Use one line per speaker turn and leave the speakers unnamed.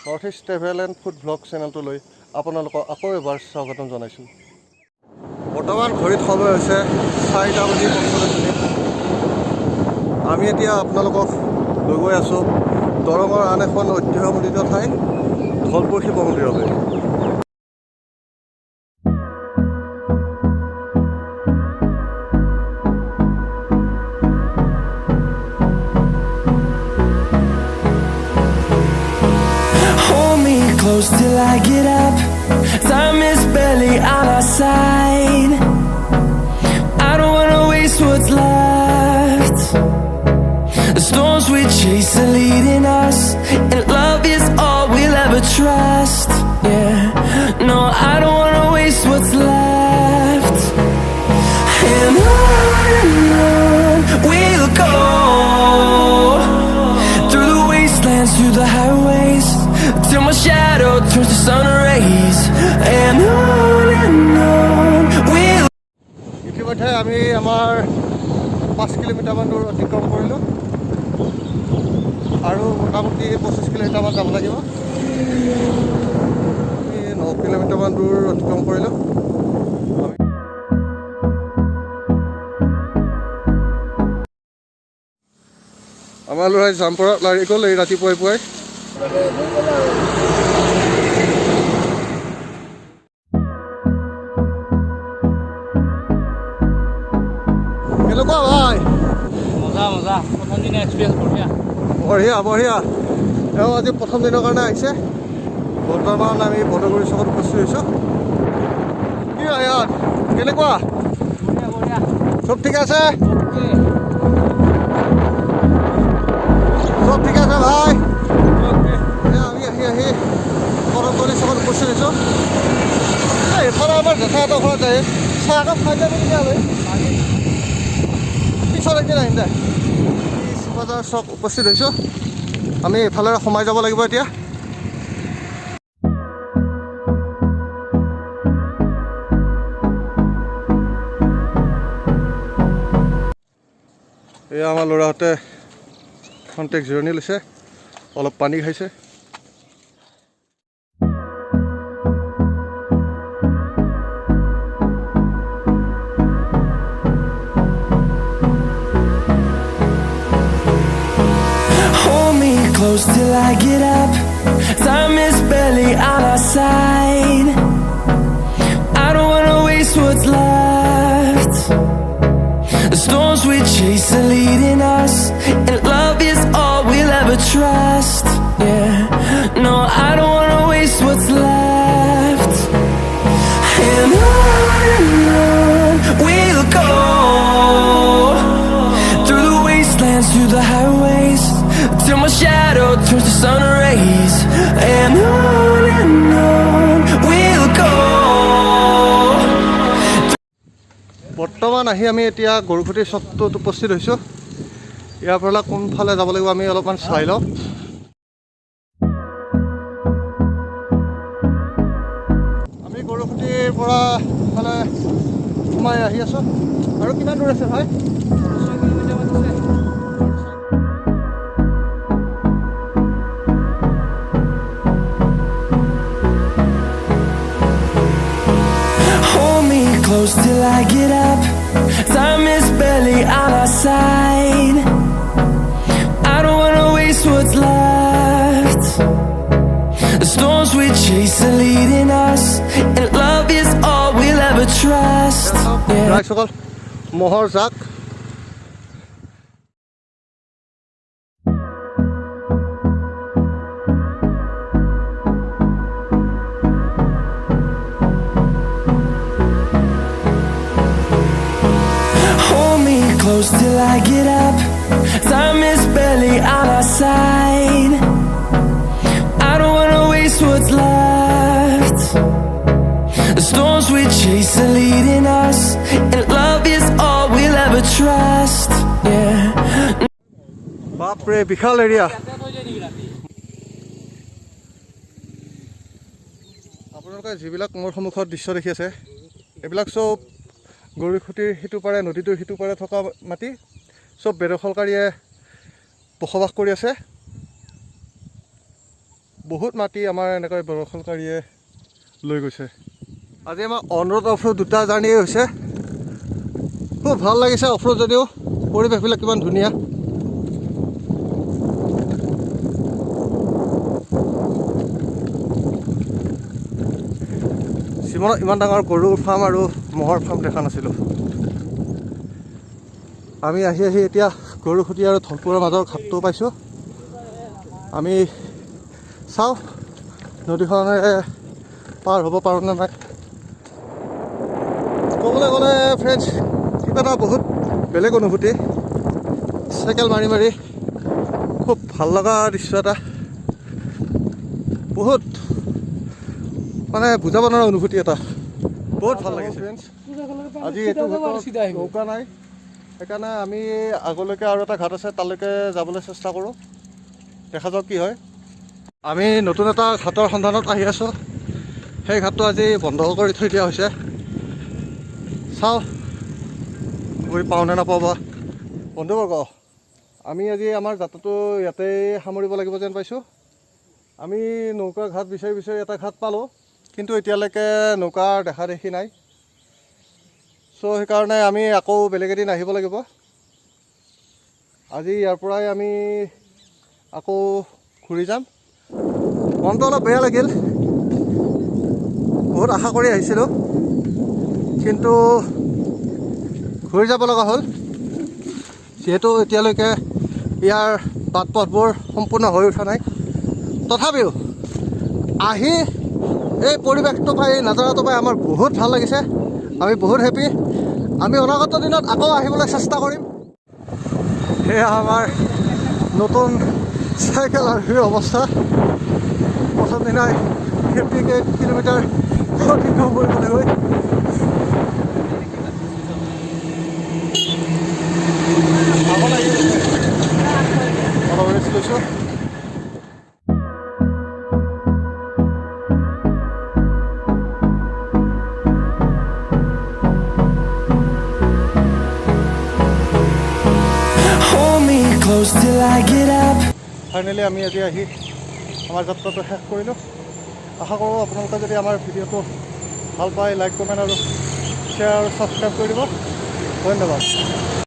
North east travel and food blog চেনেলটোলৈ আপোনালোকক আকৌ এবাৰ স্বাগতম জনাইছোঁ। বৰ্তমান ঘড়ীত সময় হৈছে 4:45। আমি এতিয়া আপোনালোকক লৈ গৈ আছোঁ দৰঙৰ আন এখন ঐতিহ্যমণ্ডিত ঠাই ধলপুৰ শিৱ মন্দিৰলৈ।
Close till I get up. Time is barely on our side. I don't wanna waste what's left. The storms we chase are leading us, and love is all we'll ever trust. Yeah, no, I don't wanna waste what's left. And on we'll go, through the wastelands, through the highways, till my shadow turns to sun rays. And on we'll.
ইতিমধ্যে আমি আমাৰ 5 কিলোমিটাৰমান দূৰ অতিক্ৰম কৰিলোঁ আৰু মোটামুটি 25 কিলোমিটাৰমান যাব লাগিব। আমি 9 কিলোমিটাৰমান দূৰ অতিক্ৰম কৰিলোঁ। আমাৰ ল'ৰাই জাম্পৰত লাৰি গ'ল এই ৰাতিপুৱাই পুৱাই। কেনেকুৱা ভাই?
মজা মজা, প্ৰথম দিনা এক্সপিৰিয়েঞ্চ বঢ়িয়া
বঢ়িয়া বঢ়িয়া। তেওঁ আজি প্ৰথম দিনৰ কাৰণে আহিছে। বৰ্তমান আমি বদগুৰি চকত উপস্থিত হৈছোঁ। কি ইয়াত কেনেকুৱা?
বঢ়িয়া বঢ়িয়া,
চব ঠিক আছে? চব ঠিক আছে ভাই? আমি আহি বদগুৰি চকত উপস্থিত হৈছোঁ। এইফালে আমাৰ জেঠাইহঁতৰ ঘৰত যায় চাহ একাপ খাই যায় বুলি দিয়া পিছত একদিন আহিম দে। বজাৰ চক উপস্থিত হৈছোঁ। আমি এইফালে সোমাই যাব লাগিব এতিয়া। এয়া আমাৰ ল'ৰাহঁতে খন্তেক জিৰণি লৈছে, অলপ পানী খাইছে।
Close till I get up. Time is barely on our side. I don't wanna waste what's left. The storms we chase are leading us, and love is all we'll ever trust. Yeah, no, I don't wanna waste what's left. And on we'll go, through the wastelands, through the highways, till my shadow turns to sun rays. And on we'll go.
বৰ্তমান আহি আমি এতিয়া গৰুখুটিৰ চকটোত উপস্থিত হৈছোঁ। ইয়াৰ পৰা কোনফালে যাব লাগিব আমি অলপমান চাই লওঁ। আমি গৰুখুটিৰ পৰা ইফালে সোমাই আহি আছোঁ। আৰু কিমান দূৰ আছে ভাই? 6 কিলোমিটাৰমান আছে।
Close till I get up. Time is barely on our side. I don't wanna waste what's left. The storms we chase are leading us, and love is all we'll ever trust.
ৰাইজসকল মহৰ জাক।
Close till I get up. Time is barely on our side. I don't wanna waste what's left. The storms we chase are leading us, and love is all we'll ever trust. Yeah.
বাপৰে বিশাল area. আপোনালোকে যিবিলাক মোৰ সন্মুখত দৃশ্য দেখি আছে এইবিলাক চব গৰুখুটিৰ সিটো পাৰে নদীটোৰ সিটো পাৰে থকা মাটি চব বেদখলকাৰীয়ে বসবাস কৰি আছে। বহুত মাটি আমাৰ এনেকৈ বৰষুণকাৰীয়ে লৈ গৈছে। আজি আমাৰ অন ৰোড অফ ৰোড দুটা জাৰ্ণিয়ে হৈছে। খুব ভাল লাগিছে অফ ৰোড যদিও পৰিৱেশবিলাক কিমান ধুনীয়া। জীৱনত ইমান ডাঙৰ গৰুৰ ফাৰ্ম আৰু মহৰ ফাৰ্ম দেখা নাছিলোঁ। আমি আহি এতিয়া গৰুসুটি আৰু ধলপুৰৰ মাজৰ ঘাটটো পাইছোঁ। আমি চাওঁ নদীখনে পাৰ হ'ব পাৰোঁ নে নাই। ক'বলৈ গ'লে ফ্ৰেণ্ডছ কিবা এটা বহুত বেলেগ অনুভূতি। চাইকেল মাৰি মাৰি খুব ভাল লগা দৃশ্য এটা, বহুত মানে বুজাব নোৱাৰা অনুভূতি এটা, বহুত ভাল লাগিছে ফ্ৰেণ্ডছ। আজি এইটো নৌকা নাই, সেইকাৰণে আমি আগলৈকে আৰু এটা ঘাট আছে তালৈকে যাবলৈ চেষ্টা কৰোঁ। দেখা যাওক কি হয়। আমি নতুন এটা ঘাটৰ সন্ধানত আহি আছোঁ। সেই ঘাটটো আজি বন্ধ কৰি থৈ দিয়া হৈছে। চাওঁ গৈ পাওঁ নে নাপাওঁ বা। বন্ধুবৰ্গ, আমি আজি আমাৰ যাত্ৰাটো ইয়াতেই সামৰিব লাগিব যেন পাইছোঁ। আমি নৌকা ঘাট বিচাৰি এটা ঘাট পালোঁ, কিন্তু এতিয়ালৈকে নৌকাৰ দেখা দেখি নাই। চ' সেইকাৰণে আমি আকৌ বেলেগ এদিন আহিব লাগিব। আজি ইয়াৰ পৰাই আমি আকৌ ঘূৰি যাম। মনটো অলপ বেয়া লাগিল, বহুত আশা কৰি আহিছিলোঁ, কিন্তু ঘূৰি যাব লগা হ'ল। যিহেতু এতিয়ালৈকে ইয়াৰ বাট পথবোৰ সম্পূৰ্ণ হৈ উঠা নাই। তথাপিও আহি এই পৰিৱেশটো পাই, নাজাৰাটো পাই আমাৰ বহুত ভাল লাগিছে। আমি বহুত হেপী। আমি অনাগত দিনত আকৌ আহিবলৈ চেষ্টা কৰিম। সেয়া আমাৰ নতুন চাইকেল আৰোহীৰ অৱস্থা। প্ৰথম দিনাই 58 কিলোমিটাৰ অতিক্ৰম কৰিবলৈ গৈ ভাগৰ লাগি গৈছে। অলপ ৰেষ্ট লৈছোঁ।
Hold me close till I get up.
Finally আমি আজি আহি আমাৰ যাত্ৰাটো শেষ কৰিলোঁ। আশা কৰোঁ আপোনালোকে যদি আমাৰ ভিডিঅ'টো ভাল পায়, লাইক কমেণ্ট আৰু শ্বেয়াৰ আৰু ছাবস্ক্ৰাইব কৰি দিব। ধন্যবাদ।